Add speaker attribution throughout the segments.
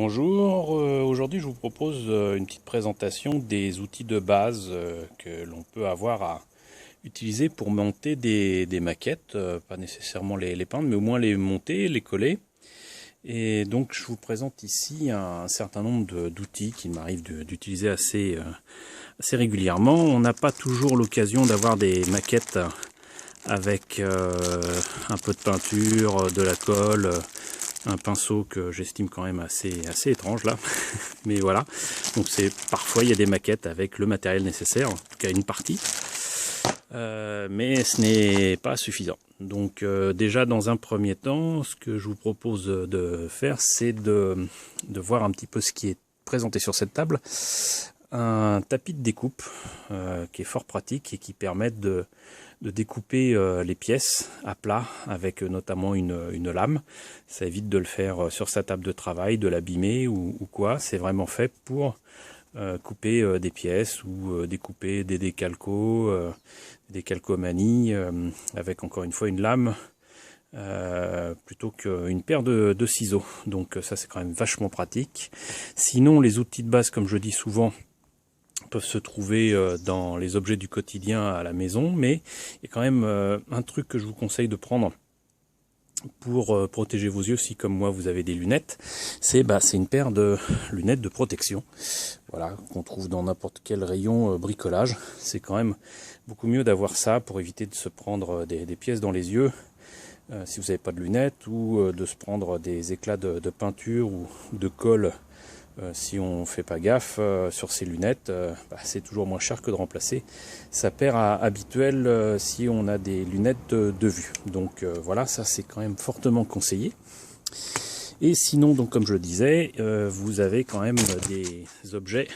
Speaker 1: Bonjour, aujourd'hui je vous propose une petite présentation des outils de base que l'on peut avoir à utiliser pour monter des maquettes, pas nécessairement les peindre, mais au moins les monter, les coller. Et donc je vous présente ici un certain nombre d'outils qu'il m'arrive d'utiliser assez régulièrement. On n'a pas toujours l'occasion d'avoir des maquettes avec un peu de peinture, de la colle, un pinceau que j'estime quand même assez étrange là, mais voilà. Donc parfois il y a des maquettes avec le matériel nécessaire, en tout cas une partie, mais ce n'est pas suffisant. Donc déjà dans un premier temps, ce que je vous propose de faire, c'est de voir un petit peu ce qui est présenté sur cette table. Un tapis de découpe qui est fort pratique et qui permet de découper les pièces à plat avec notamment une lame. Ça évite de le faire sur sa table de travail, de l'abîmer ou quoi. C'est vraiment fait pour couper des pièces ou découper des décalcos, des calcomanies avec encore une fois une lame plutôt qu'une paire de ciseaux. Donc ça c'est quand même vachement pratique. Sinon les outils de base, comme je dis souvent, peuvent se trouver dans les objets du quotidien à la maison, mais il y a quand même un truc que je vous conseille de prendre pour protéger vos yeux si comme moi vous avez des lunettes, c'est une paire de lunettes de protection, voilà, qu'on trouve dans n'importe quel rayon bricolage. C'est quand même beaucoup mieux d'avoir ça pour éviter de se prendre des pièces dans les yeux si vous n'avez pas de lunettes, ou de se prendre des éclats de peinture ou de colle. Si on ne fait pas gaffe sur ces lunettes, c'est toujours moins cher que de remplacer sa paire habituelle si on a des lunettes de vue. Donc voilà, ça c'est quand même fortement conseillé. Et sinon, donc comme je le disais, vous avez quand même des objets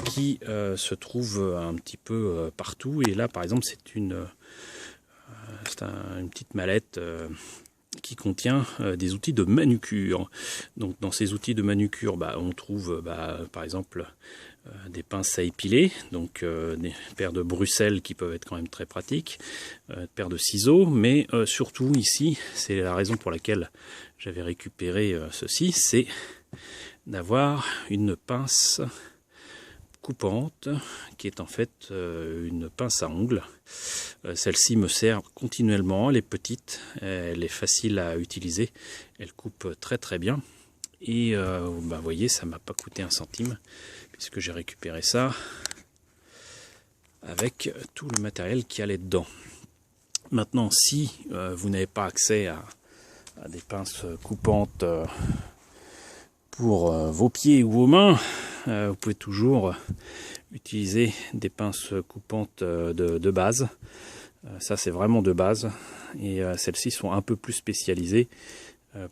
Speaker 1: qui se trouvent un petit peu partout. Et là par exemple c'est une petite mallette qui contient des outils de manucure. Donc dans ces outils de manucure, on trouve par exemple des pinces à épiler, donc des paires de Bruxelles qui peuvent être quand même très pratiques, paires de ciseaux, mais surtout ici, c'est la raison pour laquelle j'avais récupéré ceci, c'est d'avoir une pince coupante qui est en fait une pince à ongles. Celle-ci me sert continuellement, elle est petite, elle est facile à utiliser, elle coupe très bien et vous voyez, ça m'a pas coûté un centime puisque j'ai récupéré ça avec tout le matériel qui allait dedans. Maintenant, si vous n'avez pas accès à des pinces coupantes pour vos pieds ou vos mains, vous pouvez toujours utiliser des pinces coupantes de base. Ça c'est vraiment de base, et celles-ci sont un peu plus spécialisées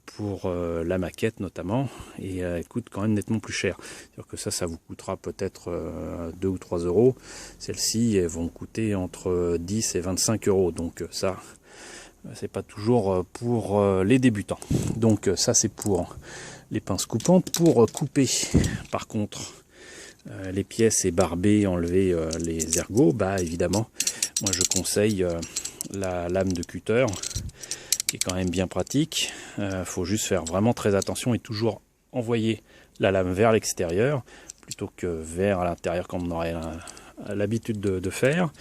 Speaker 1: pour la maquette notamment, et elles coûtent quand même nettement plus cher. C'est-à-dire que ça vous coûtera peut-être 2 ou 3 euros. Celles-ci vont coûter entre 10 et 25 euros, donc ça c'est pas toujours pour les débutants. Donc ça c'est pour les pinces coupantes. Pour couper par contre les pièces et barber, enlever les ergots, évidemment moi je conseille la lame de cutter qui est quand même bien pratique. Faut juste faire vraiment très attention et toujours envoyer la lame vers l'extérieur plutôt que vers l'intérieur comme on aurait l'habitude de faire.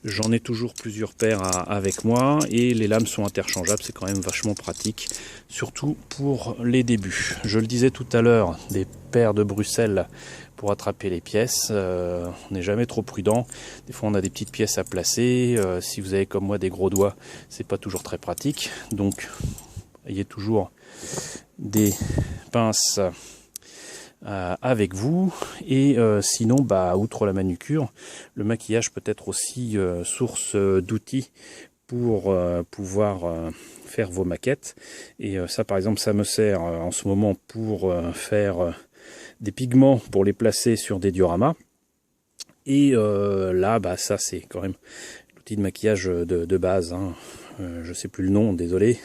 Speaker 1: J'en ai toujours plusieurs paires avec moi et les lames sont interchangeables, c'est quand même vachement pratique, surtout pour les débuts. Je le disais tout à l'heure, des paires de Bruxelles pour attraper les pièces, on n'est jamais trop prudent. Des fois on a des petites pièces à placer, si vous avez comme moi des gros doigts, c'est pas toujours très pratique, donc ayez toujours des pinces avec vous. Et sinon, outre la manucure, le maquillage peut être aussi source d'outils pour pouvoir faire vos maquettes. Et ça par exemple, ça me sert en ce moment pour faire des pigments, pour les placer sur des dioramas. Et là ça c'est quand même l'outil de maquillage de base, hein. Je sais plus le nom, désolé,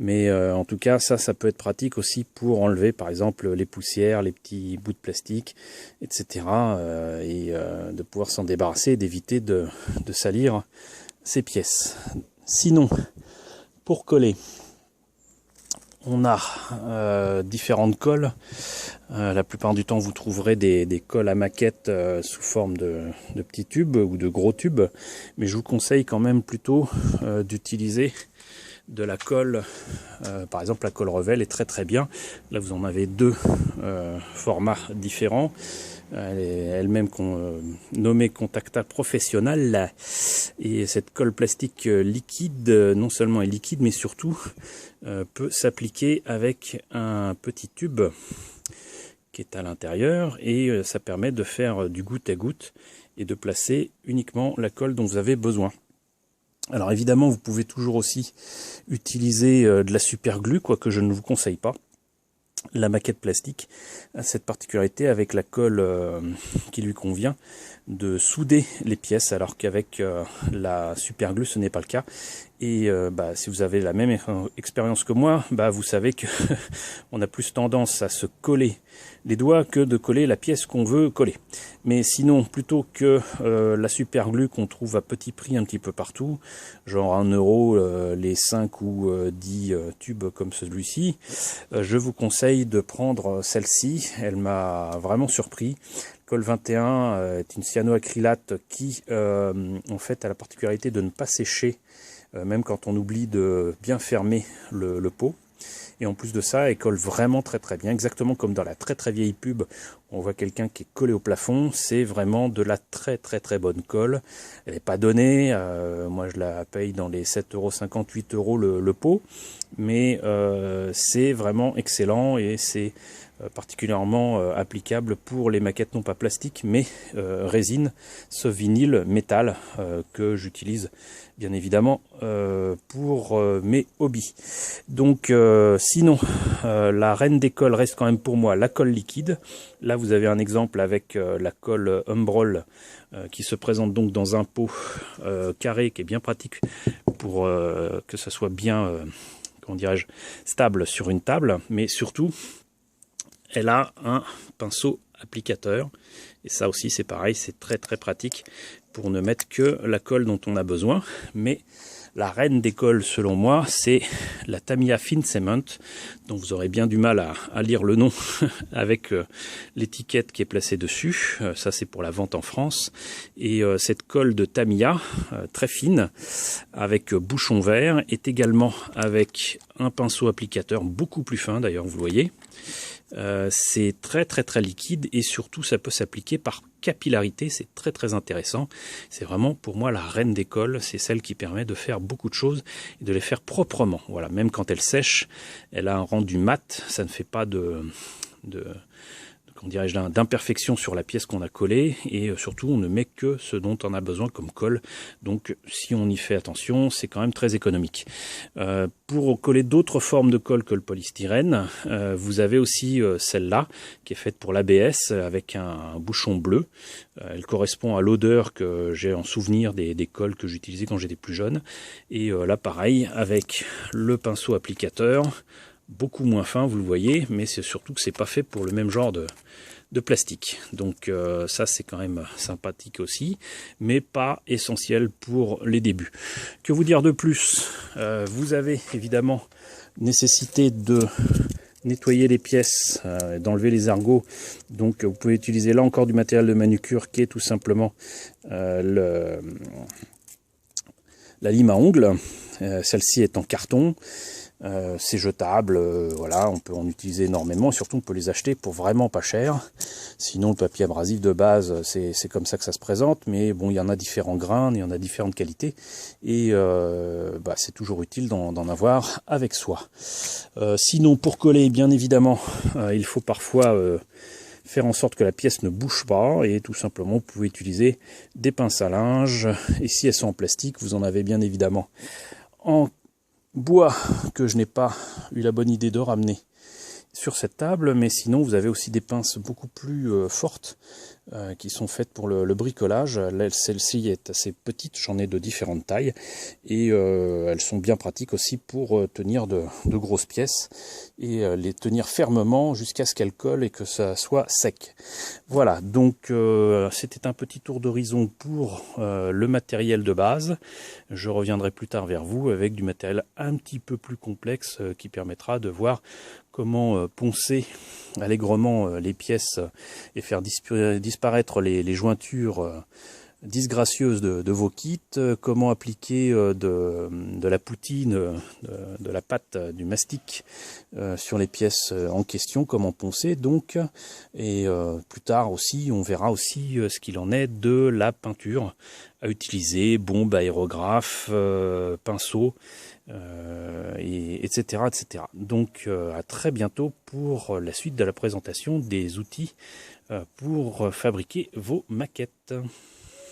Speaker 1: mais en tout cas ça peut être pratique aussi pour enlever par exemple les poussières, les petits bouts de plastique, etc. Et de pouvoir s'en débarrasser, d'éviter de salir ces pièces. Sinon, pour coller, on a différentes colles. La plupart du temps, vous trouverez des colles à maquette sous forme de petits tubes ou de gros tubes, mais je vous conseille quand même plutôt d'utiliser de la colle, par exemple la colle Revel est très très bien. Là vous en avez deux formats différents. Elle est elle-même nommée Contacta Professional, et cette colle plastique liquide non seulement est liquide mais surtout peut s'appliquer avec un petit tube qui est à l'intérieur, et ça permet de faire du goutte à goutte et de placer uniquement la colle dont vous avez besoin. Alors évidemment, vous pouvez toujours aussi utiliser de la super glue, quoique je ne vous conseille pas. La maquette plastique a cette particularité avec la colle qui lui convient de souder les pièces, alors qu'avec la super glue ce n'est pas le cas. Et si vous avez la même expérience que moi, vous savez que on a plus tendance à se coller les doigts que de coller la pièce qu'on veut coller. Mais sinon, plutôt que la super glue qu'on trouve à petit prix un petit peu partout, genre 1 euro les 5 ou 10 tubes comme celui-ci, je vous conseille de prendre celle-ci. Elle m'a vraiment surpris. Colle 21 est une cyanoacrylate qui en fait a la particularité de ne pas sécher même quand on oublie de bien fermer le pot. Et en plus de ça, elle colle vraiment très très bien, exactement comme dans la très très vieille pub. On voit quelqu'un qui est collé au plafond, c'est vraiment de la très très très bonne colle. Elle n'est pas donnée, moi je la paye dans les 7,50 €, 8 € le pot, mais c'est vraiment excellent, et c'est particulièrement applicable pour les maquettes non pas plastiques mais résine, ce vinyle métal que j'utilise bien évidemment pour mes hobbies. Donc sinon la reine des colles reste quand même pour moi la colle liquide. Là vous avez un exemple avec la colle Umbrol qui se présente donc dans un pot carré, qui est bien pratique pour que ça soit bien comment dirais-je, stable sur une table, mais surtout elle a un pinceau applicateur, et ça aussi c'est pareil, c'est très très pratique pour ne mettre que la colle dont on a besoin. Mais la reine des colles selon moi, c'est la Tamiya Fine Cement, dont vous aurez bien du mal à lire le nom avec l'étiquette qui est placée dessus. Ça c'est pour la vente en France. Et cette colle de Tamiya, très fine, avec bouchon vert, est également avec un pinceau applicateur beaucoup plus fin, d'ailleurs vous le voyez. C'est très très très liquide, et surtout ça peut s'appliquer par capillarité, c'est très très intéressant. C'est vraiment pour moi la reine des colles, c'est celle qui permet de faire beaucoup de choses et de les faire proprement. Voilà, même quand elle sèche, elle a un rendu mat, ça ne fait pas d'imperfection sur la pièce qu'on a collée, et surtout on ne met que ce dont on a besoin comme colle. Donc si on y fait attention, c'est quand même très économique. Pour coller d'autres formes de colle que le polystyrène, vous avez aussi celle-là qui est faite pour l'ABS avec un bouchon bleu. Elle correspond à l'odeur que j'ai en souvenir des colles que j'utilisais quand j'étais plus jeune. Et là pareil, avec le pinceau applicateur, beaucoup moins fin, vous le voyez, mais c'est surtout que c'est pas fait pour le même genre de plastique. Donc ça c'est quand même sympathique aussi, mais pas essentiel pour les débuts. Que vous dire de plus? Vous avez évidemment nécessité de nettoyer les pièces, d'enlever les ergots. Donc vous pouvez utiliser là encore du matériel de manucure qui est tout simplement la lime à ongles. Celle-ci est en carton. C'est jetable, voilà, on peut en utiliser énormément, et surtout on peut les acheter pour vraiment pas cher. Sinon le papier abrasif de base, c'est comme ça que ça se présente, mais bon, il y en a différents grains, il y en a différentes qualités, et c'est toujours utile d'en avoir avec soi. Sinon pour coller, bien évidemment, il faut parfois faire en sorte que la pièce ne bouge pas, et tout simplement vous pouvez utiliser des pinces à linge, et si elles sont en plastique, vous en avez bien évidemment en bois que je n'ai pas eu la bonne idée de ramener sur cette table, mais sinon vous avez aussi des pinces beaucoup plus fortes qui sont faites pour le bricolage. Celle-ci est assez petite, j'en ai de différentes tailles, et elles sont bien pratiques aussi pour tenir de grosses pièces et les tenir fermement jusqu'à ce qu'elles collent et que ça soit sec. Voilà, donc c'était un petit tour d'horizon pour le matériel de base. Je reviendrai plus tard vers vous avec du matériel un petit peu plus complexe qui permettra de voir comment poncer allègrement les pièces et faire disparaître les jointures disgracieuses de vos kits, comment appliquer de la poutine, de la pâte, du mastic sur les pièces en question, comment poncer donc, et plus tard aussi on verra aussi ce qu'il en est de la peinture à utiliser, bombe, aérographe, pinceau, etc., etc. Donc à très bientôt pour la suite de la présentation des outils pour fabriquer vos maquettes.